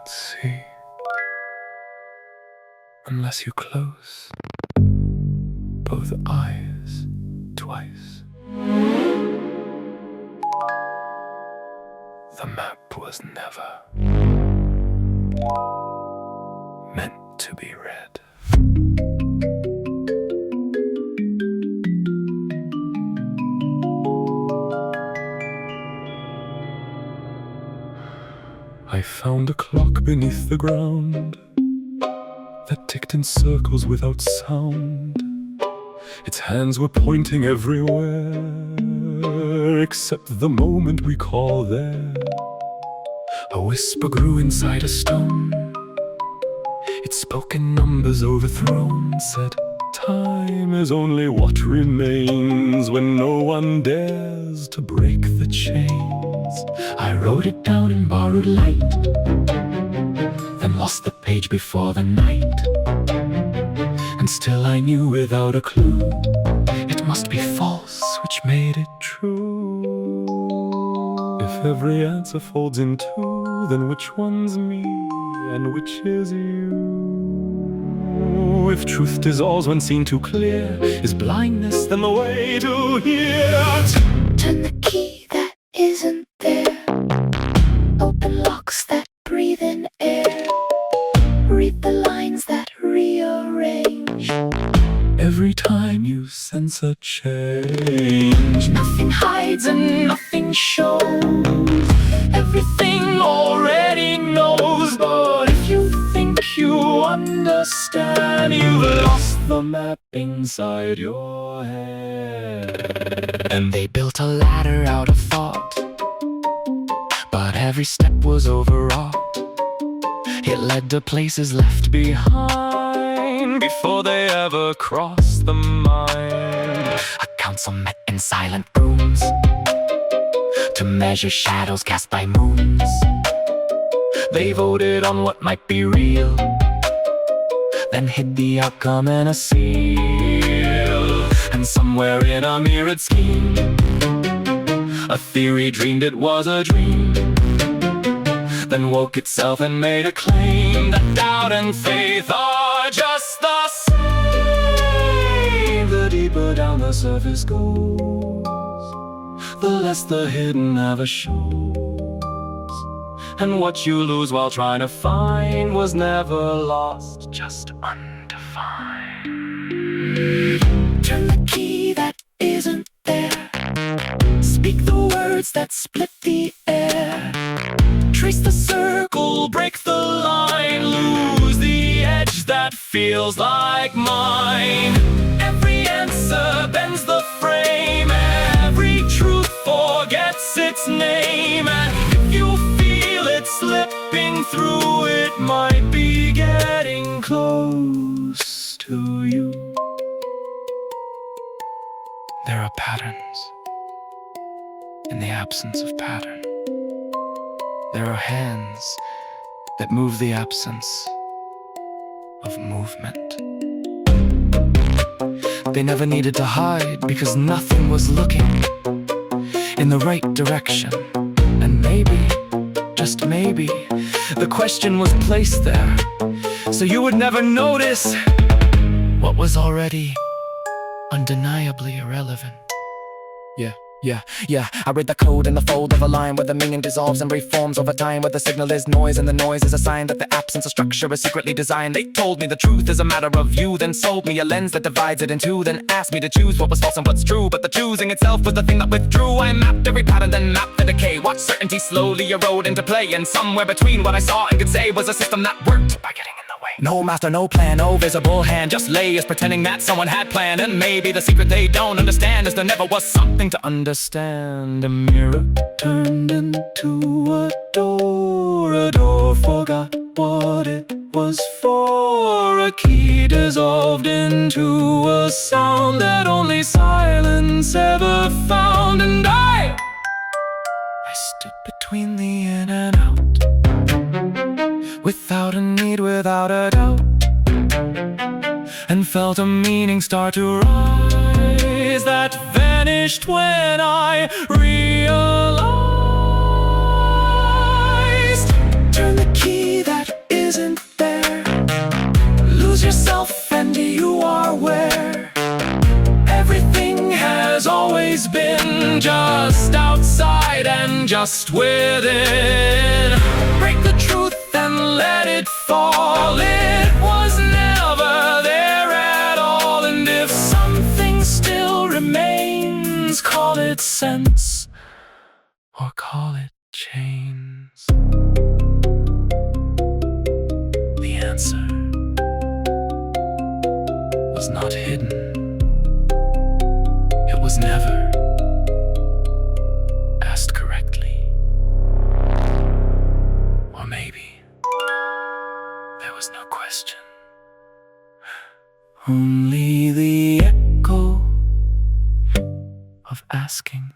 cannot see unless you close both eyes twice. The map was never meant to be read. I found a clock beneath the ground that ticked in circles without sound. Its hands were pointing everywhere except the moment we call there. A whisper grew inside a stone. It spoke in numbers overthrown, said, time is only what remains when no one dares to break the chains. I wrote it down in borrowed light, then lost the page before the night. And still I knew without a clue it must be false, which made it true. If every answer folds in two, then which one's me and which is you? If truth dissolves when seen too clear, is blindness then the way to hear? Turn the key that isn't there, open locks that breathe in air, read the lines that rearrange. Every time you sense a change, Nothing hides and nothing shows, everything already knows. But if you think you understand, you've lost the map inside your head. And they built a ladder out of thought, but every step was overwrought. It led to places left behind before they ever crossed the mind. A council met in silent rooms to measure shadows cast by moons. They voted on what might be real, then hid the outcome in a seal. And somewhere in a mirrored scheme, a theory dreamed it was a dream, then woke itself and made a claim that doubt and faith are just the same. The deeper down the surface goes, the less the hidden ever shows. And what you lose while trying to find was never lost, just undefined. Turn the key that isn't there, speak the words that split the air, trace the circle, break the line, lose the edge that feels like mine. Every answer bends the frame, every truth forgets its name. And if you feel it slipping through, it might be getting close to you. there are patterns in the absence of pattern. There are hands that move the absence of movement. They never needed to hide because nothing was looking in the right direction. And maybe, just maybe, the question was placed there so you would never notice what was already undeniably irrelevant. Yeah, I read the code in the fold of a line where the meaning dissolves and reforms over time, where the signal is noise and the noise is a sign that the absence of structure is secretly designed. They told me the truth is a matter of view, then sold me a lens that divides it in two, then asked me to choose what was false and what's true. But the choosing itself was the thing that withdrew. I mapped every pattern, then mapped the decay, watched certainty slowly erode into play, and somewhere between what I saw and could say was a system that worked by getting in the way. No master, no plan, no visible hand, just layers pretending that someone had planned. And maybe the secret they don't understand is there never was something to understand. A mirror turned into a door forgot what it was for. A key dissolved into a sound that only silence ever found. And I stood between the in and out, without a need, without a doubt, and felt a meaning start to rise that vanished when I realized. Turn the key that Lose yourself and you are where everything has always been, just outside and just within. Break the truth and let it fall. It was never there at all. And if something still remains, call it sense or call it chains. The answer was not hidden. It was never asked correctly. Or maybe there was no question. Only the echo of asking.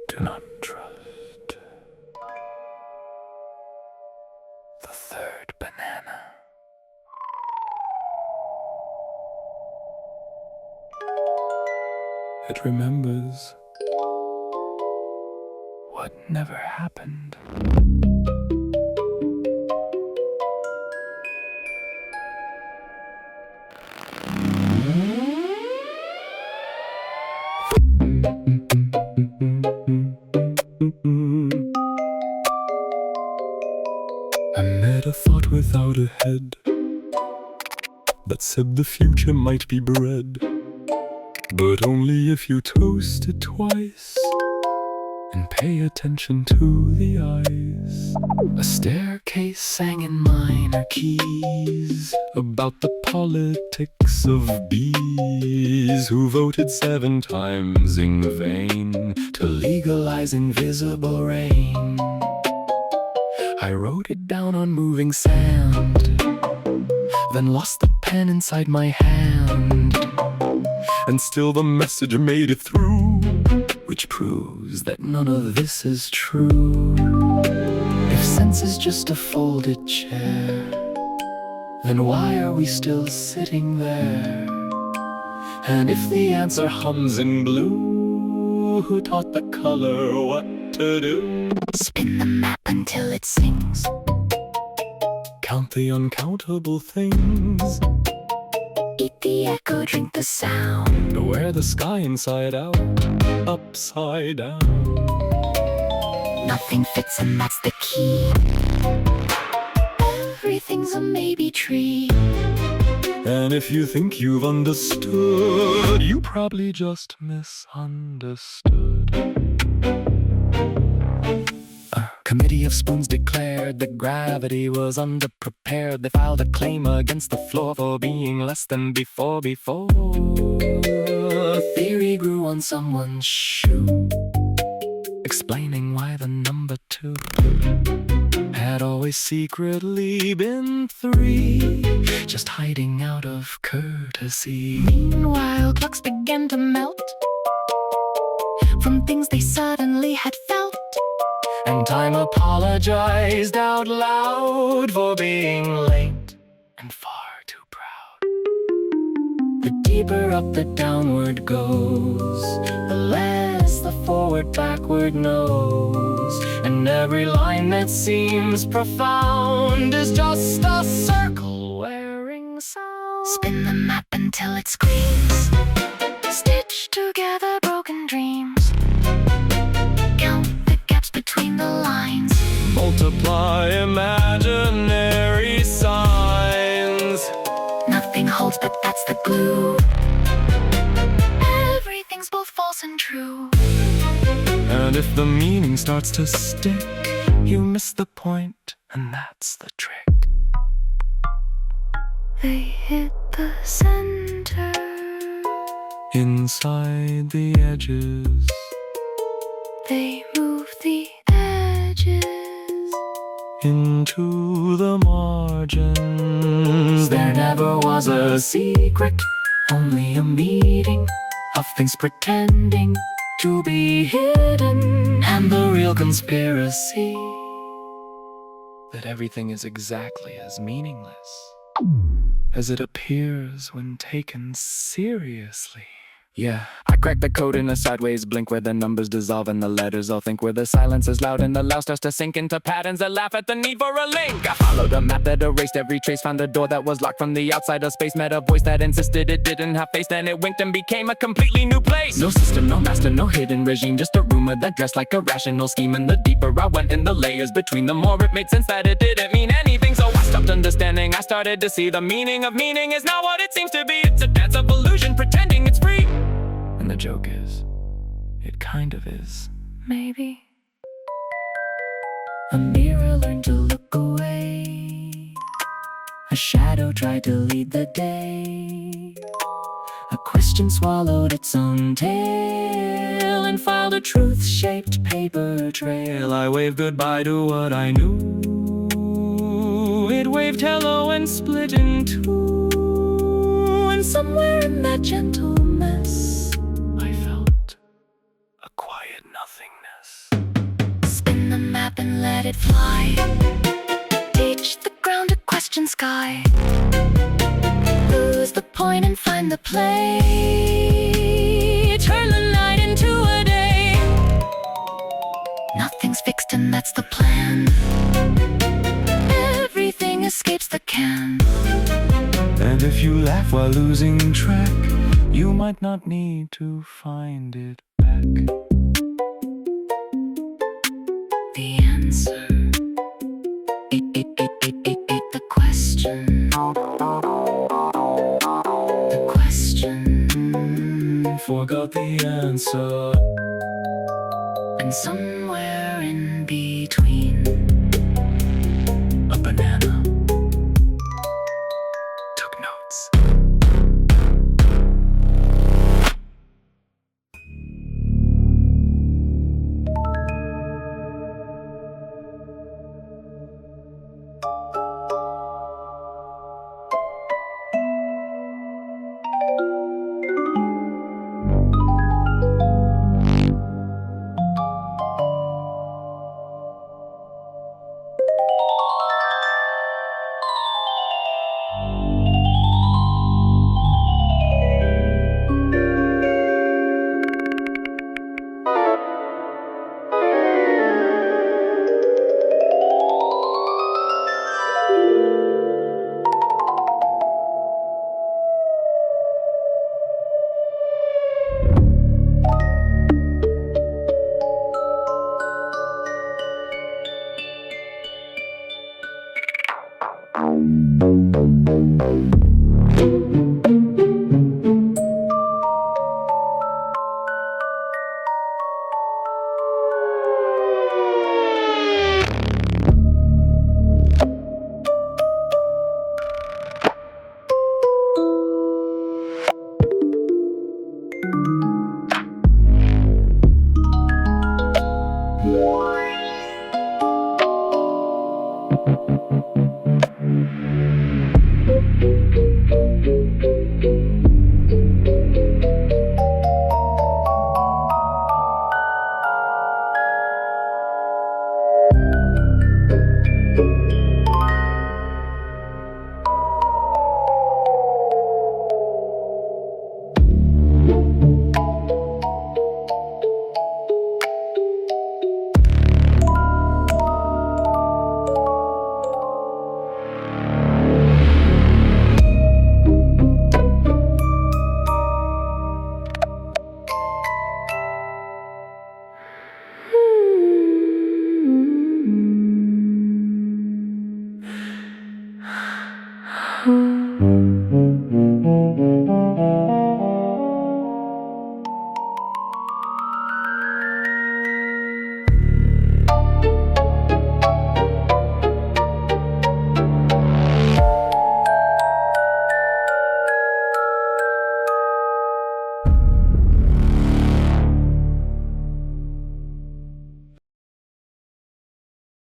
Do not trust the third banana. It remembers what never happened. I met a thought without a head that said the future might be bread, but only if you toast it twice and pay attention to the eyes. A staircase sang in minor keys about the politics of bees who voted 7 times in vain to legalize invisible rain. I wrote it down on moving sand, then lost the pen inside my hand, and still the message made it through, which proves that none of this is true. If sense is just a folded chair, then why are we still sitting there? And if the answer hums in blue, who taught the color what to do? Spin the map until it sings. Count the uncountable things. Eat the echo, drink the sound. Wear the sky inside out, upside down. Nothing fits and that's the key. Everything's a maybe tree. And if you think you've understood, you probably just misunderstood. A committee of spoons declared that gravity was underprepared. They filed a claim against the floor for being less than before. A theory grew on someone's shoe, explaining why the number 2 had always secretly been 3, just hiding out of courtesy. Meanwhile, clocks began to melt from things they suddenly had felt. And time apologized out loud for being late and far too proud. The deeper up the downward goes, the less the forward backward knows. And every line that seems profound is just a circle wearing sound. Spin the map until it screams. Stitch together broken dreams. Count the gaps between the lines. Multiply imaginary signs. Nothing holds, but that's the glue. Everything's both false and true. And if the meaning starts to stick, you miss the point, and that's the trick. They hit the center. Inside the edges, They move the edges. into the margins. There never was a secret, only a meeting of things pretending to be hidden. And the real conspiracy, that everything is exactly as meaningless as it appears when taken seriously. Yeah, I crack the code in a sideways blink where the numbers dissolve and the letters all think, where the silence is loud and the loud starts to sink into patterns that laugh at the need for a link. I followed a map that erased every trace, found a door that was locked from the outside of space, met a voice that insisted it didn't have face, then it winked and became a completely new place. No system, no master, no hidden regime, just a rumor that dressed like a rational scheme. And the deeper I went in the layers between, the more it made sense that it didn't mean anything. So I stopped understanding, I started to see the meaning of meaning is not what it seems to be. It's a dance of illusion, pretending it's free. And the joke is, it kind of is. Maybe. A mirror learned to look away. A shadow tried to lead the day. A question swallowed its own tail and filed a truth-shaped paper trail. I waved goodbye to what I knew. It waved hello and split in two. And somewhere in that gentle mess, I felt a quiet nothingness. Spin the map and let it fly. Teach the ground to question sky. Lose the point and find the play. Turn the night into a day. Nothing's fixed and that's the plan. Everything escapes the can. And if you laugh while losing track, you might not need to find it back. The answer. The question. The question. Forgot the answer. And somewhere in between, A banana took notes.